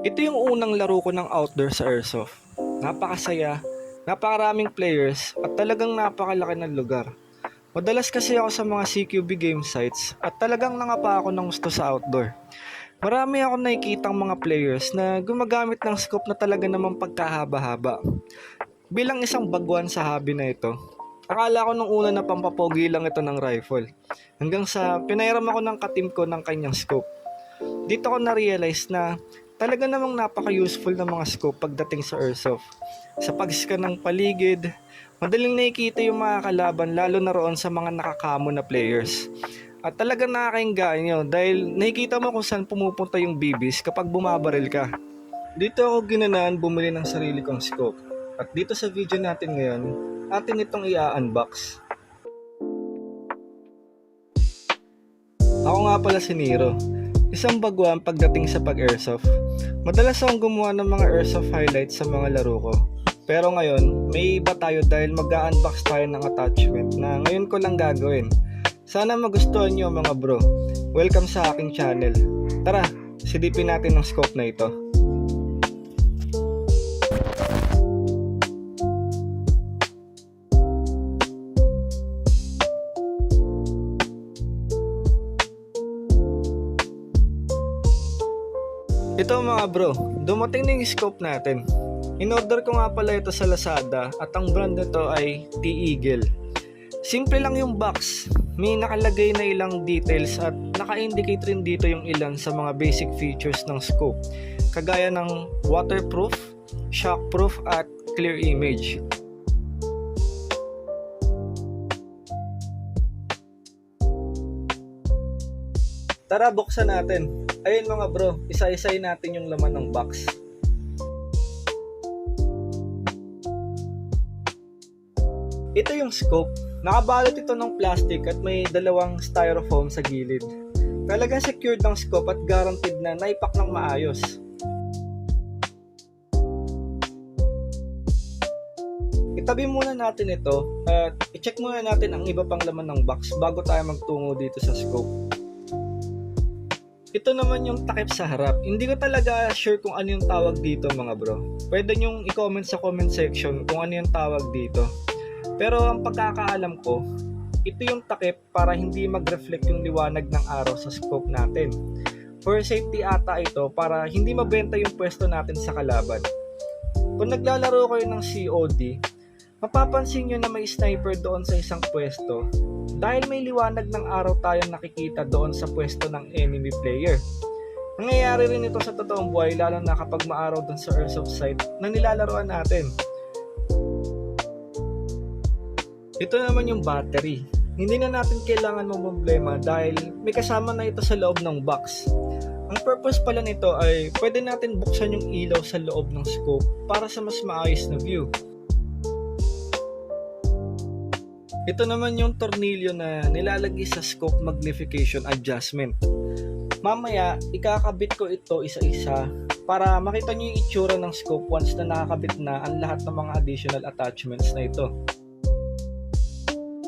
Ito yung unang laro ko ng outdoor sa Airsoft. Napakasaya, napakaraming players at talagang napakalaki ng lugar. Madalas kasi ako sa mga CQB game sites at talagang nangapa ako ng gusto sa outdoor. Marami ako nakikitang mga players na gumagamit ng scope na talaga namang pagkahaba-haba. Bilang isang baguhan sa hobby na ito, akala ko nung una na pampapogi lang ito ng rifle. Hanggang sa pinairam ako ng katim ko ng kanyang scope. Dito ko na-realize na talaga namang napaka-useful ng mga scope pagdating sa airsoft. Sa pag-scan ng paligid, madaling nakikita yung mga kalaban lalo na roon sa mga nakakamo na players. At talagang nakakainggan nyo dahil nakikita mo kung saan pumupunta yung BBs kapag bumabaril ka. Dito ako ginanaan bumili ng sarili kong scope. At dito sa video natin ngayon, atin itong i-unbox. Ako nga pala si Nero, isang baguhan pagdating sa pag-airsoft. Madalas akong gumawa ng mga airsoft highlights sa mga laro ko. Pero ngayon, may iba tayo dahil mag-unbox tayo ng attachment na ngayon ko lang gagawin. Sana magustuhan nyo mga bro. Welcome sa aking channel. Tara, silipin natin ang scope na ito. Ito mga bro, dumating na yung scope natin. In-order ko nga pala ito sa Lazada at ang brand nito ay T-Eagle. Simple lang yung box, may nakalagay na ilang details at naka-indicate rin dito yung ilan sa mga basic features ng scope. Kagaya ng waterproof, shockproof at clear image. Tara, buksan natin. Ayun mga bro, isa-isay natin yung laman ng box. Ito yung scope. Nakabalot ito ng plastic at may dalawang styrofoam sa gilid. Talagang secured ng scope at guaranteed na naipak ng maayos. Itabi muna natin ito at i-check muna natin ang iba pang laman ng box bago tayo magtungo dito sa scope. Ito naman yung takip sa harap. Hindi ko talaga sure kung ano yung tawag dito mga bro. Pwede nyong i-comment sa comment section kung ano yung tawag dito. Pero ang pagkakaalam ko, ito yung takip para hindi mag-reflect yung liwanag ng araw sa scope natin. For safety ata ito para hindi mabenta yung pwesto natin sa kalaban. Kung naglalaro kayo ng COD, mapapansin nyo na may sniper doon sa isang pwesto dahil may liwanag ng araw tayong nakikita doon sa pwesto ng enemy player. Nangyayari rin ito sa totoong buhay lalo na kapag maaraw doon sa airsoft site na nilalaroan natin. Ito naman yung battery. Hindi na natin kailangan problema dahil may kasama na ito sa loob ng box. Ang purpose pala nito ay pwede natin buksan yung ilaw sa loob ng scope para sa mas maayos na view. Ito naman yung tornilyo na nilalagay sa scope magnification adjustment. Mamaya, ikakabit ko ito isa-isa para makita nyo yung itsura ng scope once na nakakabit na ang lahat ng mga additional attachments na ito.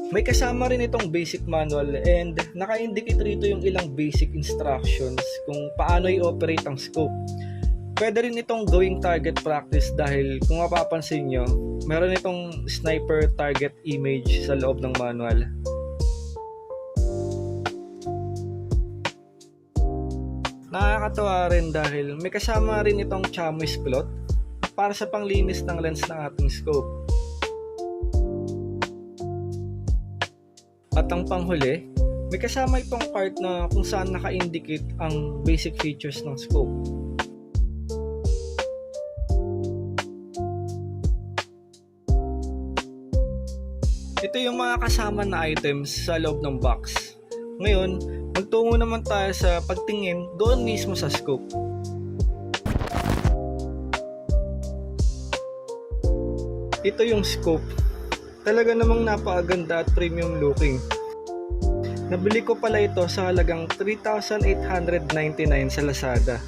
May kasama rin itong basic manual and naka-indicate rito yung ilang basic instructions kung paano i-operate ang scope. Pwede rin itong gawing target practice dahil kung mapapansin nyo, meron itong sniper target image sa loob ng manual. Nakakatawa rin dahil may kasama rin itong chamois cloth para sa panglinis ng lens ng ating scope. At ang panghuli, may kasama itong part na kung saan naka-indicate ang basic features ng scope. Ito yung mga kasama na items sa loob ng box. Ngayon, magtungo naman tayo sa pagtingin doon mismo sa scope. Ito yung scope. Talaga namang napakaganda at premium looking. Nabili ko pala ito sa halagang 3,899 sa Lazada.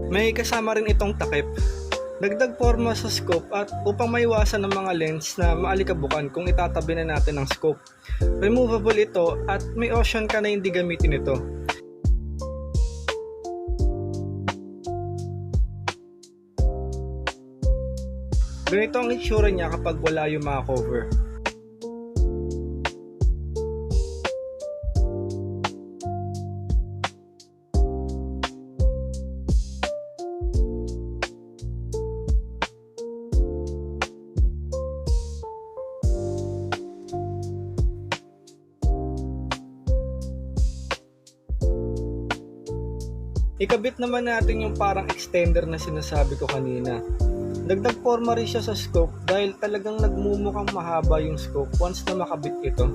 May kasama rin itong takip. Dagdag forma sa scope at upang maiwasan ng mga lens na maalikabukan kung itatabi na natin ang scope. Removable ito at may option ka na hindi gamitin ito. Ganito ang itsura niya kapag wala yung mga cover. Ikabit naman natin yung parang extender na sinasabi ko kanina. Dagdag forma rin siya sa scope dahil talagang nagmumukhang mahaba yung scope once na makabit ito.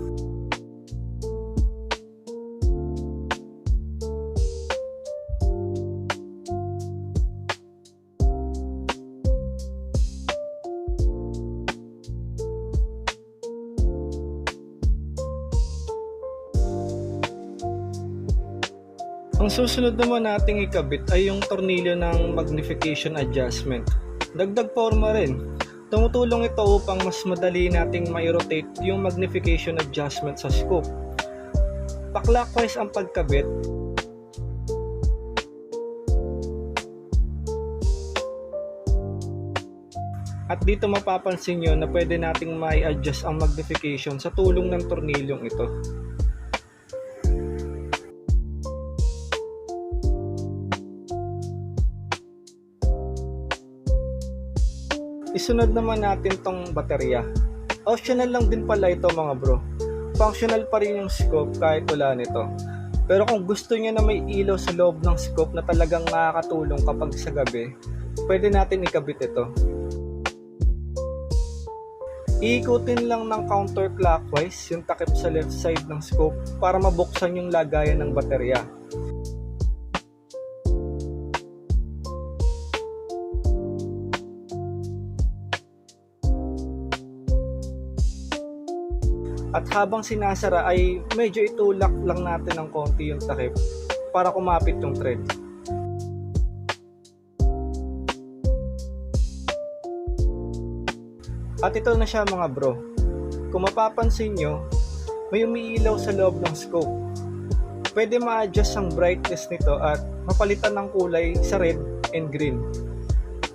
Ang susunod naman nating ikabit ay yung tornilyo ng magnification adjustment. Dagdag forma rin. Tumutulong ito upang mas madali nating mai-rotate yung magnification adjustment sa scope. Pa-clockwise ang pagkabit. At dito mapapansin nyo na pwede nating mai-adjust ang magnification sa tulong ng tornilyong ito. Isunod naman natin tong baterya. Optional lang din pala ito mga bro. Functional pa rin yung scope kahit wala nito. Pero kung gusto niyo na may ilaw sa loob ng scope na talagang nakakatulong kapag sa gabi, pwede natin ikabit ito. Iikutin lang ng counterclockwise yung takip sa left side ng scope para mabuksan yung lagayan ng baterya. At habang sinasara ay medyo itulak lang natin ng konti yung takip para kumapit yung thread. At ito na siya mga bro. Kung mapapansin nyo, may umiilaw sa loob ng scope. Pwede ma-adjust ang brightness nito at mapalitan ng kulay sa red and green.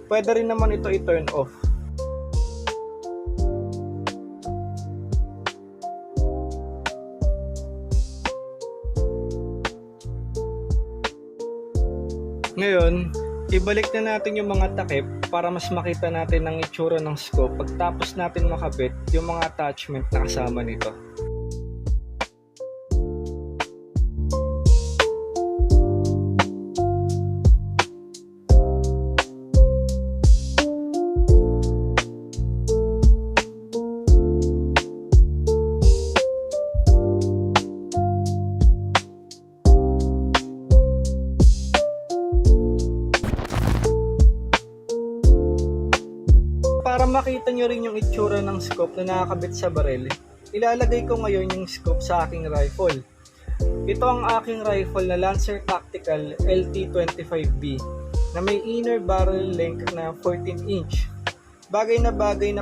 Pwede rin naman ito i-turn off. Ngayon, ibalik na natin yung mga takip para mas makita natin ang itsura ng scope pagtapos natin makabit yung mga attachment na kasama nito. Para makita nyo rin yung itsura ng scope na nakakabit sa barel, ilalagay ko ngayon yung scope sa aking rifle. Ito ang aking rifle na Lancer Tactical LT25B na may inner barrel length na 14 inch. Bagay na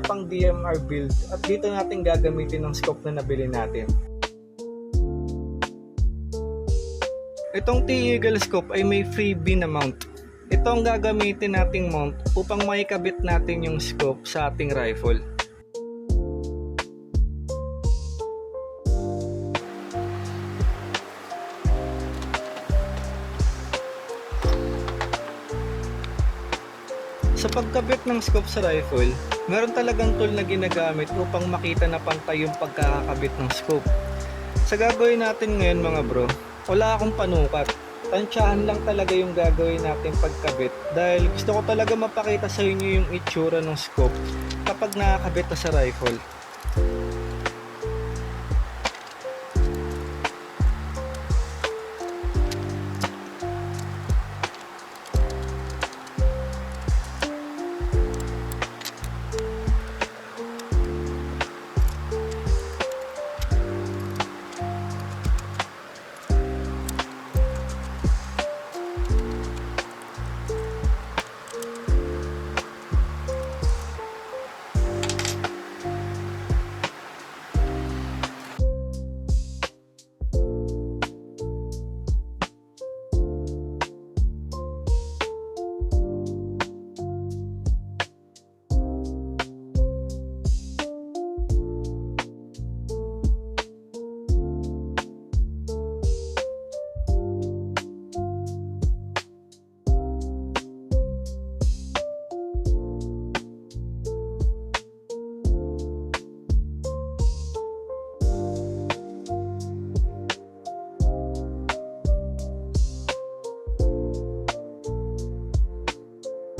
pang DMR build at dito natin gagamitin ng scope na nabili natin. Itong T-Eagle scope ay may freebie na mount. Ito ang gagamitin nating mount upang maikabit natin yung scope sa ating rifle. Sa pagkabit ng scope sa rifle, meron talagang tool na ginagamit upang makita na pantay yung pagkakabit ng scope. Sa gagawin natin ngayon mga bro, wala akong panukat. Tansyahan lang talaga yung gagawin natin pagkabit dahil gusto ko talaga mapakita sa inyo yung itsura ng scope kapag nakakabit na sa rifle.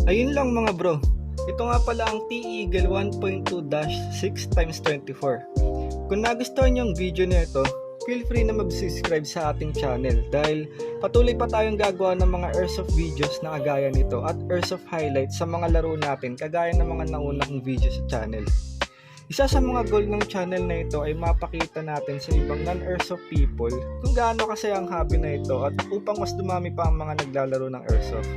Ayun lang mga bro. Ito nga pala ang T-Eagle 1.2-6x24. Kung nagustuhan niyo ang video na ito, feel free na mag-subscribe sa ating channel dahil patuloy pa tayong gagawa ng mga airsoft videos na kagaya nito at airsoft highlights sa mga laro natin kagaya ng mga nauna kong video sa channel. Isa sa mga goal ng channel na ito ay mapakita natin sa ibang non-airsoft people kung gaano kasaya ang hobby na ito at upang mas dumami pa ang mga naglalaro ng airsoft.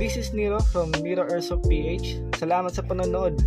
This is Nero from Nero Airsoft PH. Salamat sa panonood.